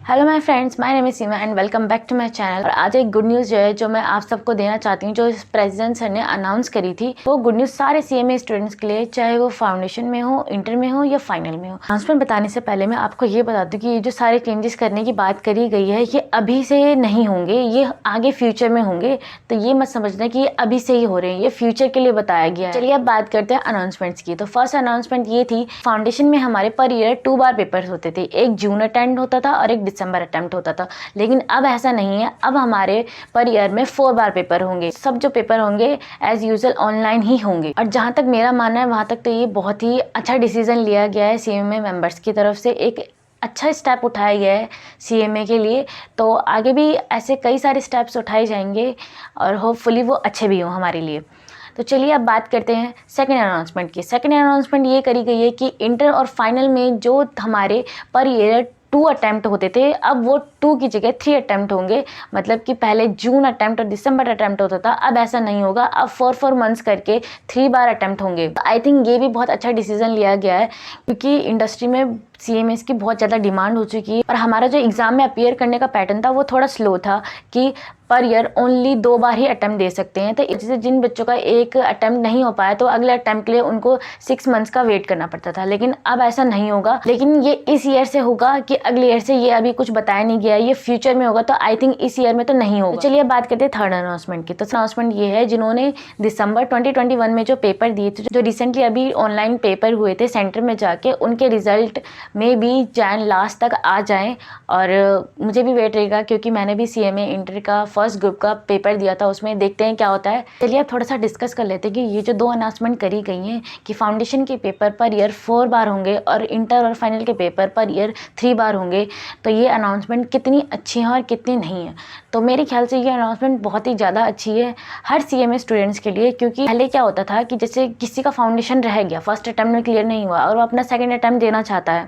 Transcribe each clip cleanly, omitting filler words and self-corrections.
Hello my friends, my name is Seema and welcome back to my channel. और आज एक good news जो है जो मैं आप सबको देना चाहती हूँ, जो प्रेसिडेंट सर ने अनाउंस करी थी। वो गुड न्यूज़ सारे सीएमए स्टूडेंट्स के लिए, चाहे वो फाउंडेशन में हो, इंटर में हो या फाइनल में हो। अनाउंसमेंट बताने से पहले मैं आपको ये बता दूँ कि ये जो सारे चेंजेस करने की बात करी गई है, ये अभी से नहीं होंगे, ये आगे फ्यूचर में होंगे। तो ये मत समझना कि ये अभी से ही हो रहे हैं, ये फ्यूचर के लिए बताया गया है। चलिए अब बात करते हैं अनाउंसमेंट्स की। तो फर्स्ट अनाउंसमेंट ये थी, फाउंडेशन में हमारे पर ईयर 2 बार पेपर्स होते थे। एक जून अटेम्प्ट होता था और एक दिसंबर अटेम्प्ट होता था। लेकिन अब ऐसा नहीं है, अब हमारे पर ईयर में 4 बार पेपर होंगे। सब जो पेपर होंगे एज यूजुअल ऑनलाइन ही होंगे। और जहां तक मेरा मानना है, वहां तक तो ये बहुत ही अच्छा डिसीजन लिया गया है सीएमए मेंबर्स की तरफ से। एक अच्छा स्टेप उठाया गया है सीएमए के लिए। तो आगे भी ऐसे कई सारे स्टेप्स उठाए जाएंगे और होपफुली वो अच्छे भी हों हमारे लिए। तो चलिए अब बात करते हैं सेकंड अनाउंसमेंट की। सेकंड अनाउंसमेंट ये करी गई है कि इंटर और फाइनल में जो हमारे पर ईयर 2 अटैम्प्ट होते थे, अब वो 2 की जगह 3 अटैम्प्ट होंगे। मतलब कि पहले जून अटैम्प्ट और दिसंबर अटैम्प्ट होता था, अब ऐसा नहीं होगा। अब 4 मंथ्स करके 3 बार अटैम्प्ट होंगे। आई थिंक ये भी बहुत अच्छा डिसीजन लिया गया है, क्योंकि इंडस्ट्री में सीएमएस की बहुत ज़्यादा डिमांड हो चुकी है। और हमारा जो एग्ज़ाम में अपीयर करने का पैटर्न था वो थोड़ा स्लो था, कि पर ईयर ओनली 2 बार ही अटैम्प्ट दे सकते हैं। तो इससे जिन बच्चों का एक अटैम्प्ट नहीं हो पाया, तो अगले अटैम्प्ट के लिए उनको 6 मंथ्स का वेट करना पड़ता था। लेकिन अब ऐसा नहीं होगा। लेकिन ये इस ईयर से होगा कि अगले ईयर से, ये अभी कुछ बताया नहीं गया, ये फ्यूचर में होगा। तो आई थिंक इस ईयर में तो नहीं होगा। तो चलिए बात करते हैं थर्ड अनाउंसमेंट की। तो अनाउंसमेंट ये है, जिन्होंने दिसंबर 2021 में जो पेपर दिए थे, जो रिसेंटली अभी ऑनलाइन पेपर हुए थे सेंटर में जाके, उनके रिजल्ट में भी जैन लास्ट तक आ जाएं। और मुझे भी वेट रहेगा, क्योंकि मैंने भी सीएमए इंटर का फर्स्ट ग्रुप का पेपर दिया था। उसमें देखते हैं क्या होता है। चलिए अब थोड़ा सा डिस्कस कर लेते हैं कि ये जो 2 अनाउंसमेंट करी गई हैं कि फाउंडेशन के पेपर पर ईयर 4 बार होंगे और इंटर और फाइनल के पेपर पर ईयर 3 बार होंगे, तो ये अनाउंसमेंट कितनी अच्छी हैं और कितनी नहीं है। तो मेरे ख्याल से ये अनाउंसमेंट बहुत ही ज़्यादा अच्छी है हर सीएमए स्टूडेंट्स के लिए। क्योंकि पहले क्या होता था कि जैसे किसी का फाउंडेशन रह गया, फर्स्ट अटैम्प्ट में क्लियर नहीं हुआ और वो अपना सेकंड अटैम्प्ट देना चाहता है,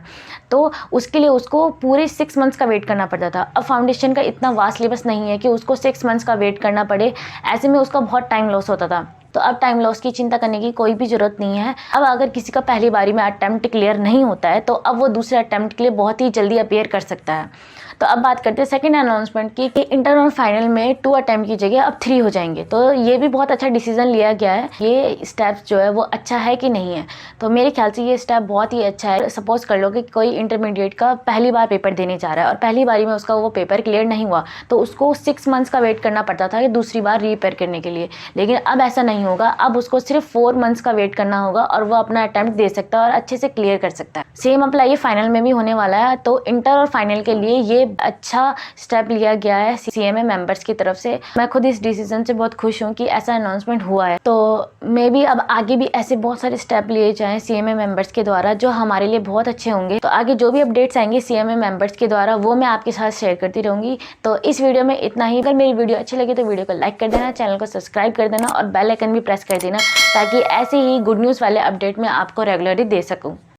तो उसके लिए उसको पूरे 6 मंथ्स का वेट करना पड़ता था। अब फाउंडेशन का इतना वास्ट सिलेबस नहीं है कि उसको 6 मंथ्स का वेट करना पड़े। ऐसे में उसका बहुत टाइम लॉस होता था। तो अब टाइम लॉस की चिंता करने की कोई भी ज़रूरत नहीं है। अब अगर किसी का पहली बारी में अटैम्प्ट क्लियर नहीं होता है, तो अब वो दूसरे अटैम्प्ट के लिए बहुत ही जल्दी अपीयर कर सकता है। तो अब बात करते हैं सेकंड अनाउंसमेंट की, कि इंटर और फाइनल में 2 अटैम्प्ट की जगह अब 3 हो जाएंगे। तो ये भी बहुत अच्छा डिसीजन लिया गया है। ये स्टेप्स जो है वो अच्छा है कि नहीं है, तो मेरे ख्याल से ये स्टेप बहुत ही अच्छा है। सपोज कर लो कि कोई इंटरमीडिएट का पहली बार पेपर देने जा रहा है और पहली बारी में उसका वो पेपर क्लियर नहीं हुआ, तो उसको 6 मंथ्स का वेट करना पड़ता था कि दूसरी बार रीपेयर करने के लिए। लेकिन अब ऐसा नहीं होगा। अब उसको सिर्फ 4 मंथ्स का वेट करना होगा और वो अपना अटैम्प्ट दे सकता है और अच्छे से क्लियर कर सकता है। सेम अप्लाई ये फाइनल में भी होने वाला है। तो इंटर और फाइनल के लिए ये अच्छा स्टेप लिया गया है सीएमए मेंबर्स की तरफ से। मैं खुद इस डिसीजन से बहुत खुश हूँ कि ऐसा अनाउंसमेंट हुआ है। तो मे बी अब आगे भी ऐसे बहुत सारे स्टेप लिए जाएं सीएमए मेंबर्स के द्वारा, जो हमारे लिए बहुत अच्छे होंगे। तो आगे जो भी अपडेट्स आएंगे सीएमए मेंबर्स के द्वारा, वो मैं आपके साथ शेयर करती रहूंगी। तो इस वीडियो में इतना ही। अगर मेरी वीडियो अच्छी लगी तो वीडियो को लाइक कर देना, चैनल को सब्सक्राइब कर देना और बेल आइकन भी प्रेस कर देना, ताकि ऐसे ही गुड न्यूज़ वाले अपडेट मैं आपको रेगुलरली दे सकूँ।